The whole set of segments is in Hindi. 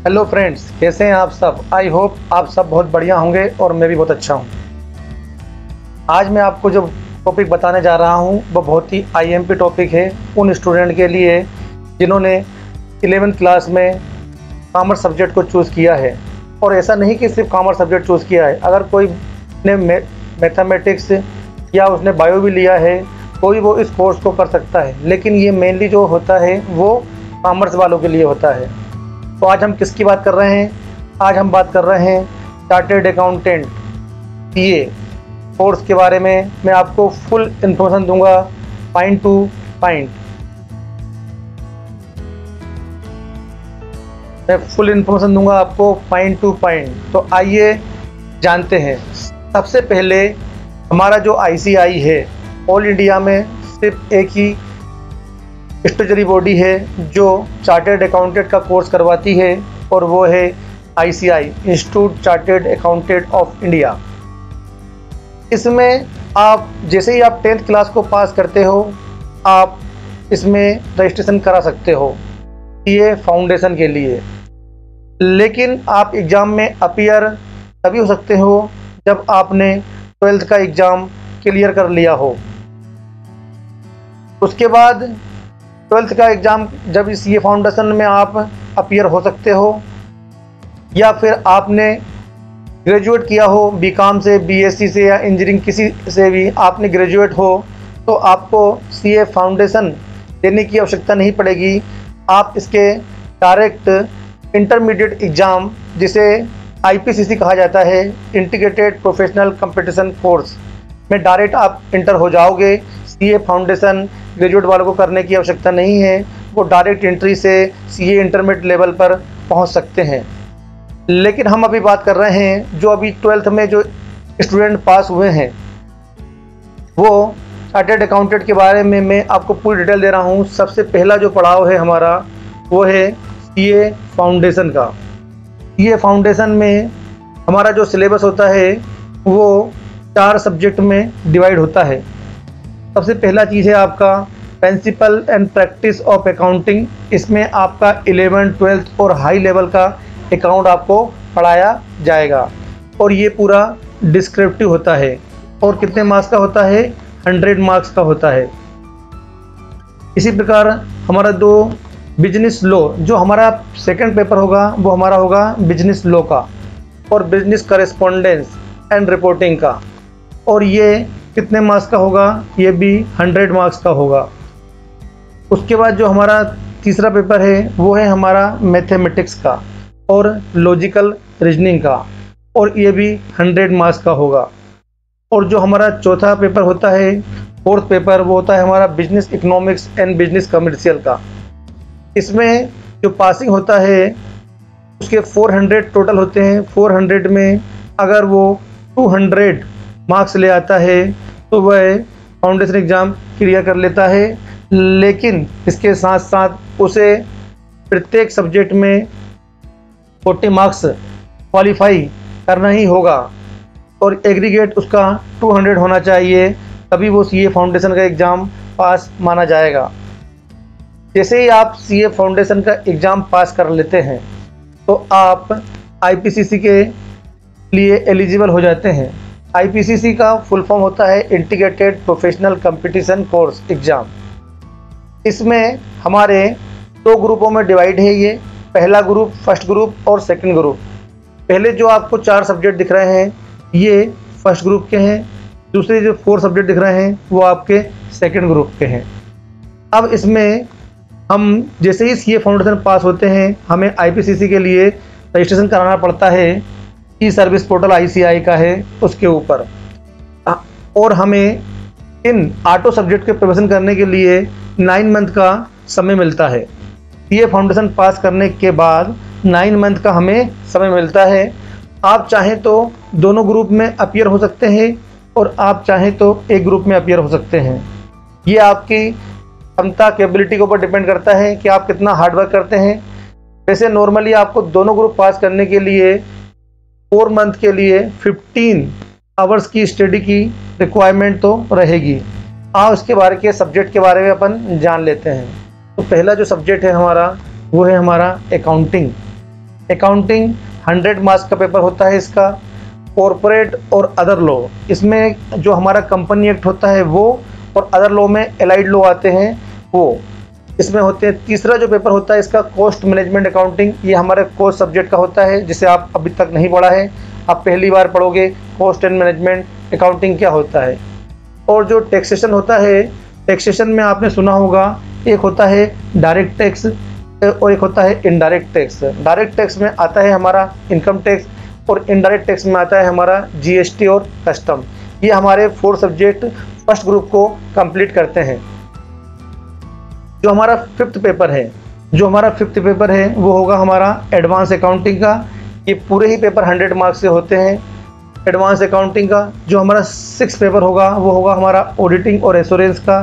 हेलो फ्रेंड्स, कैसे हैं आप सब। आई होप आप सब बहुत बढ़िया होंगे और मैं भी बहुत अच्छा हूं। आज मैं आपको जो टॉपिक बताने जा रहा हूं वो बहुत ही आईएमपी टॉपिक है उन स्टूडेंट के लिए जिन्होंने 11th क्लास में कॉमर्स सब्जेक्ट को चूज़ किया है। और ऐसा नहीं कि सिर्फ कॉमर्स सब्जेक्ट चूज़ किया है, अगर कोई ने मैथमेटिक्स या उसने बायो भी लिया है, कोई वो इस कोर्स को कर सकता है। लेकिन ये मेनली जो होता है वो कॉमर्स वालों के लिए होता है। तो आज हम किसकी बात कर रहे हैं? आज हम बात कर रहे हैं चार्टर्ड अकाउंटेंट सीए कोर्स के बारे में। मैं आपको फुल इन्फॉर्मेशन दूंगा, पॉइंट टू पॉइंट। मैं फुल इन्फॉर्मेशन दूंगा आपको पॉइंट टू पॉइंट। तो आइए जानते हैं। सबसे पहले हमारा जो आईसीआई है, ऑल इंडिया में सिर्फ एक ही स्टेचुटरी बॉडी है जो चार्टर्ड अकाउंटेंट का कोर्स करवाती है, और वो है ICI, institute chartered accountant of India. इसमें आप जैसे ही आप 10th क्लास को पास करते हो, आप इसमें रजिस्ट्रेशन करा सकते हो ये फाउंडेशन के लिए। लेकिन आप एग्ज़ाम में अपीयर तभी हो सकते हो जब आपने 12th का एग्ज़ाम क्लियर कर लिया हो। उसके बाद 12th का एग्ज़ाम जब इस ये फाउंडेशन में आप अपीयर हो सकते हो, या फिर आपने ग्रेजुएट किया हो बीकॉम से, बीएससी से या इंजीनियरिंग किसी से भी आपने ग्रेजुएट हो, तो आपको सीए फाउंडेशन देने की आवश्यकता नहीं पड़ेगी। आप इसके डायरेक्ट इंटरमीडिएट एग्ज़ाम, जिसे आईपीसीसी कहा जाता है, इंटीग्रेटेड प्रोफेशनल कंपटीशन कोर्स में डायरेक्ट आप इंटर हो जाओगे। सीए फाउंडेशन ग्रेजुएट वालों को करने की आवश्यकता नहीं है, वो डायरेक्ट एंट्री से सीए इंटरमीडिएट लेवल पर पहुंच सकते हैं। लेकिन हम अभी बात कर रहे हैं जो अभी 12th में जो स्टूडेंट पास हुए हैं, वो चार्टर्ड अकाउंटेंट के बारे में मैं आपको पूरी डिटेल दे रहा हूं। सबसे पहला जो पड़ाव है हमारा, वो है सीए फाउंडेशन का। सीए फाउंडेशन में हमारा जो सिलेबस होता है वो 4 सब्जेक्ट में डिवाइड होता है। सबसे पहला चीज़ है आपका principle and practice of accounting. इसमें आपका 11th, 12th और हाई लेवल का अकाउंट आपको पढ़ाया जाएगा, और ये पूरा डिस्क्रिप्टिव होता है। और कितने मार्क्स का होता है? 100 मार्क्स का होता है। इसी प्रकार हमारा 2 बिजनेस लॉ, जो हमारा सेकंड पेपर होगा वो हमारा होगा बिजनेस लॉ का, और बिजनेस करेस्पॉन्डेंस एंड रिपोर्टिंग का, और ये कितने मार्क्स का होगा? ये भी 100 मार्क्स का होगा। उसके बाद जो हमारा तीसरा पेपर है वो है हमारा मैथमेटिक्स का और लॉजिकल रीजनिंग का, और ये भी 100 मार्क्स का होगा। और जो हमारा चौथा पेपर होता है, फोर्थ पेपर, वो होता है हमारा business economics and business commercial का। इसमें जो पासिंग होता है उसके 400 टोटल होते हैं। 400 में अगर वो 200 मार्क्स ले आता है तो वह फाउंडेशन एग्ज़ाम क्लियर कर लेता है। लेकिन इसके साथ साथ उसे प्रत्येक सब्जेक्ट में 40 मार्क्स क्वालिफाई करना ही होगा, और एग्रीगेट उसका 200 होना चाहिए, तभी वो सीए फाउंडेशन का एग्ज़ाम पास माना जाएगा। जैसे ही आप सीए फाउंडेशन का एग्ज़ाम पास कर लेते हैं तो आप आईपीसीसी के लिए एलिजिबल हो जाते हैं। आईपीसीसी का फुल फॉर्म होता है integrated professional competition course exam. इसमें हमारे 2 ग्रुपों में डिवाइड है ये। पहला ग्रुप, फर्स्ट ग्रुप और सेकंड ग्रुप। पहले जो आपको 4 सब्जेक्ट दिख रहे हैं ये फर्स्ट ग्रुप के हैं। दूसरे जो 4 सब्जेक्ट दिख रहे हैं वो आपके सेकंड ग्रुप के हैं। अब इसमें हम जैसे ही सीए फाउंडेशन पास होते हैं, हमें आईपीसीसी के लिए रजिस्ट्रेशन कराना पड़ता है। ई सर्विस पोर्टल आईसीआई का है उसके ऊपर, और हमें इन 8 सब्जेक्ट के प्रिपरेशन करने के लिए 9 मंथ का समय मिलता है। सीए फाउंडेशन पास करने के बाद 9 मंथ का हमें समय मिलता है। आप चाहें तो दोनों ग्रुप में अपीयर हो सकते हैं, और आप चाहें तो एक ग्रुप में अपीयर हो सकते हैं। ये आपकी क्षमता, कैपेबिलिटी के ऊपर डिपेंड करता है कि आप कितना हार्डवर्क करते हैं। वैसे नॉर्मली आपको दोनों ग्रुप पास करने के लिए 4 मंथ के लिए 15 आवर्स की स्टडी की रिक्वायरमेंट तो रहेगी। आओ इसके बारे के सब्जेक्ट के बारे में अपन जान लेते हैं। तो पहला जो सब्जेक्ट है हमारा वो है हमारा अकाउंटिंग। अकाउंटिंग 100 मार्क्स का पेपर होता है इसका। कॉरपोरेट और अदर लॉ, इसमें जो हमारा कंपनी एक्ट होता है वो, और अदर लॉ में एलाइड लॉ आते हैं वो इसमें होते हैं। तीसरा जो पेपर होता है इसका कॉस्ट मैनेजमेंट अकाउंटिंग, ये हमारे कॉस्ट सब्जेक्ट का होता है जिसे आप अभी तक नहीं पढ़ा है, आप पहली बार पढ़ोगे कॉस्ट एंड मैनेजमेंट अकाउंटिंग क्या होता है। और जो टैक्सेशन होता है, टैक्सेशन में आपने सुना होगा एक होता है डायरेक्ट टैक्स और एक होता है इनडायरेक्ट टैक्स। डायरेक्ट टैक्स में आता है हमारा इनकम टैक्स और इनडायरेक्ट टैक्स में आता है हमारा जीएसटी और कस्टम। ये हमारे 4 सब्जेक्ट फर्स्ट ग्रुप को कंप्लीट करते हैं। जो हमारा फिफ्थ पेपर है वो होगा हमारा एडवांस अकाउंटिंग का। ये पूरे ही पेपर 100 मार्क्स से होते हैं एडवांस अकाउंटिंग का। जो हमारा 6 पेपर होगा वो होगा हमारा ऑडिटिंग और एश्योरेंस का।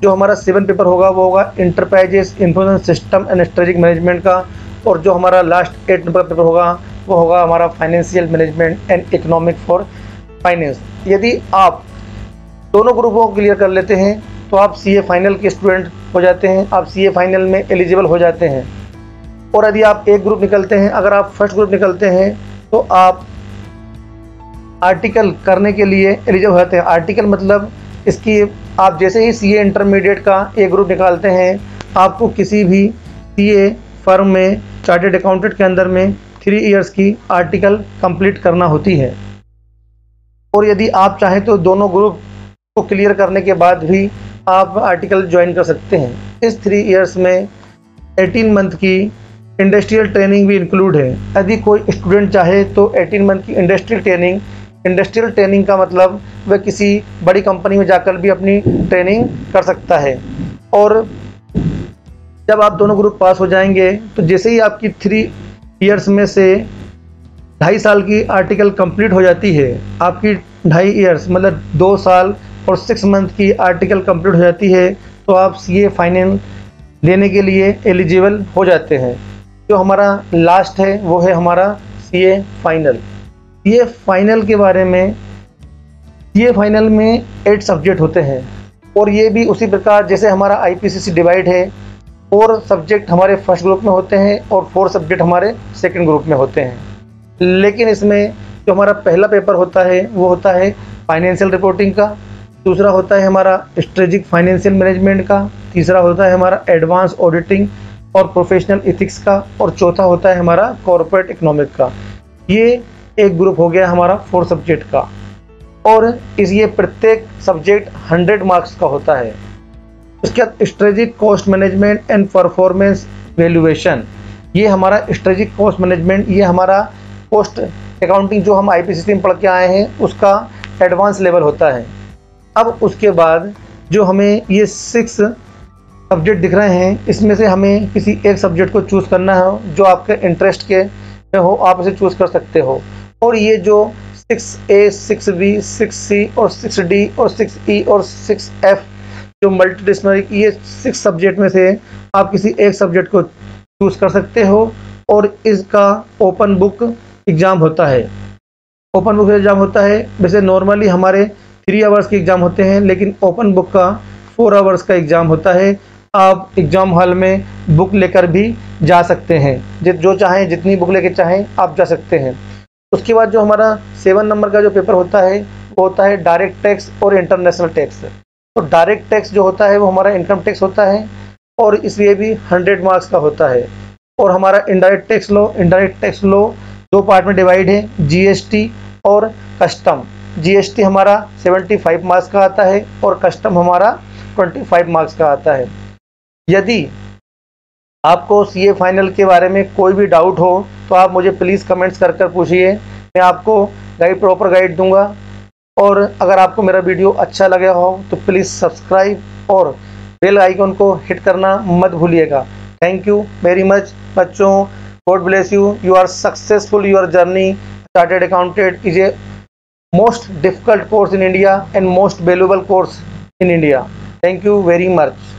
जो हमारा 7 पेपर होगा वो होगा enterprises information system and strategic management का। और जो हमारा लास्ट 8 नंबर पेपर होगा वो होगा हमारा financial management and economic for finance. यदि आप दोनों ग्रुपों को क्लियर कर लेते हैं तो आप सीए फाइनल के स्टूडेंट हो जाते हैं, आप सीए फाइनल में एलिजिबल हो जाते हैं। और यदि आप एक ग्रुप निकलते हैं, अगर आप फर्स्ट ग्रुप निकलते हैं तो आप आर्टिकल करने के लिए एलिजिबल हो जाते हैं। आर्टिकल मतलब इसकी, आप जैसे ही सीए इंटरमीडिएट का एक ग्रुप निकालते हैं, आपको किसी भी सीए फर्म में चार्टर्ड अकाउंटेंट के अंदर में 3 इयर्स की आर्टिकल कंप्लीट करना होती है। और यदि आप चाहें तो दोनों ग्रुप को क्लियर करने के बाद भी आप आर्टिकल ज्वाइन कर सकते हैं। इस 3 इयर्स में 18 मंथ की इंडस्ट्रियल ट्रेनिंग भी इंक्लूड है। यदि कोई स्टूडेंट चाहे तो 18 मंथ की इंडस्ट्रियल ट्रेनिंग का मतलब वह किसी बड़ी कंपनी में जाकर भी अपनी ट्रेनिंग कर सकता है। और जब आप दोनों ग्रुप पास हो जाएंगे तो जैसे ही आपकी 3 इयर्स में से 2.5 साल की आर्टिकल कंप्लीट हो जाती है, आपकी 2.5 इयर्स मतलब 2 साल और 6 मंथ की आर्टिकल कंप्लीट हो जाती है, तो आप सीए फाइनल देने के लिए एलिजिबल हो जाते हैं। जो हमारा लास्ट है वो है हमारा सीए फाइनल। सीए फाइनल के बारे में, सीए फाइनल में 8 सब्जेक्ट होते हैं और ये भी उसी प्रकार जैसे हमारा आईपीसीसी डिवाइड है। 4 सब्जेक्ट हमारे फर्स्ट ग्रुप में होते हैं और 4 सब्जेक्ट हमारे सेकंड ग्रुप में होते हैं। लेकिन इसमें जो हमारा पहला पेपर होता है वो होता है फाइनेंशियल रिपोर्टिंग का, दूसरा होता है हमारा स्ट्रेटेजिक फाइनेंशियल मैनेजमेंट का, तीसरा होता है हमारा एडवांस ऑडिटिंग और प्रोफेशनल इथिक्स का, और चौथा होता है हमारा कॉर्पोरेट इकोनॉमिक का। ये एक ग्रुप हो गया हमारा 4 सब्जेक्ट का। और ये प्रत्येक सब्जेक्ट 100 मार्क्स का होता है। उसके बाद strategic cost management and performance valuation, ये हमारा स्ट्रेटेजिक कॉस्ट मैनेजमेंट, ये हमारा कॉस्ट अकाउंटिंग जो हम आईपीसीसी में पढ़ के आए हैं उसका एडवांस लेवल होता है। अब उसके बाद जो हमें ये 6 सब्जेक्ट दिख रहे हैं, इसमें से हमें किसी एक सब्जेक्ट को चूज़ करना है जो आपके इंटरेस्ट के में हो, आप इसे चूज़ कर सकते हो। और ये जो 6A, 6B, 6C और 6D और 6E और 6F जो मल्टीडिसिप्लिनरी, ये 6 सब्जेक्ट में से आप किसी एक सब्जेक्ट को चूज़ कर सकते हो। और इसका ओपन बुक एग्ज़ाम होता है। ओपन बुक एग्ज़ाम होता है, वैसे नॉर्मली हमारे 3 आवर्स के एग्ज़ाम होते हैं, लेकिन ओपन बुक का 4 आवर्स का एग्ज़ाम होता है। आप एग्ज़ाम हॉल में बुक लेकर भी जा सकते हैं, जो चाहें जितनी बुक लेकर चाहें आप जा सकते हैं। उसके बाद जो हमारा 7 नंबर का जो पेपर होता है वो होता है डायरेक्ट टैक्स और इंटरनेशनल टैक्स। तो डायरेक्ट टैक्स जो होता है वो हमारा इनकम टैक्स होता है और इसलिए भी 100 मार्क्स का होता है। और हमारा इनडायरेक्ट टैक्स लॉ 2 पार्ट में डिवाइड है, जीएसटी और कस्टम। जीएसटी हमारा 75 मार्क्स का आता है और कस्टम हमारा 25 मार्क्स का आता है। यदि आपको सीए फाइनल के बारे में कोई भी डाउट हो तो आप मुझे प्लीज़ कमेंट्स कर पूछिए, मैं आपको प्रॉपर गाइड दूंगा। और अगर आपको मेरा वीडियो अच्छा लगा हो तो प्लीज़ सब्सक्राइब और बेल आइकन को हिट करना मत भूलिएगा। थैंक यू वेरी मच बच्चों, God bless you, you are successful, your journey chartered accountant is a most difficult course in India and most valuable course in India. Thank you very much.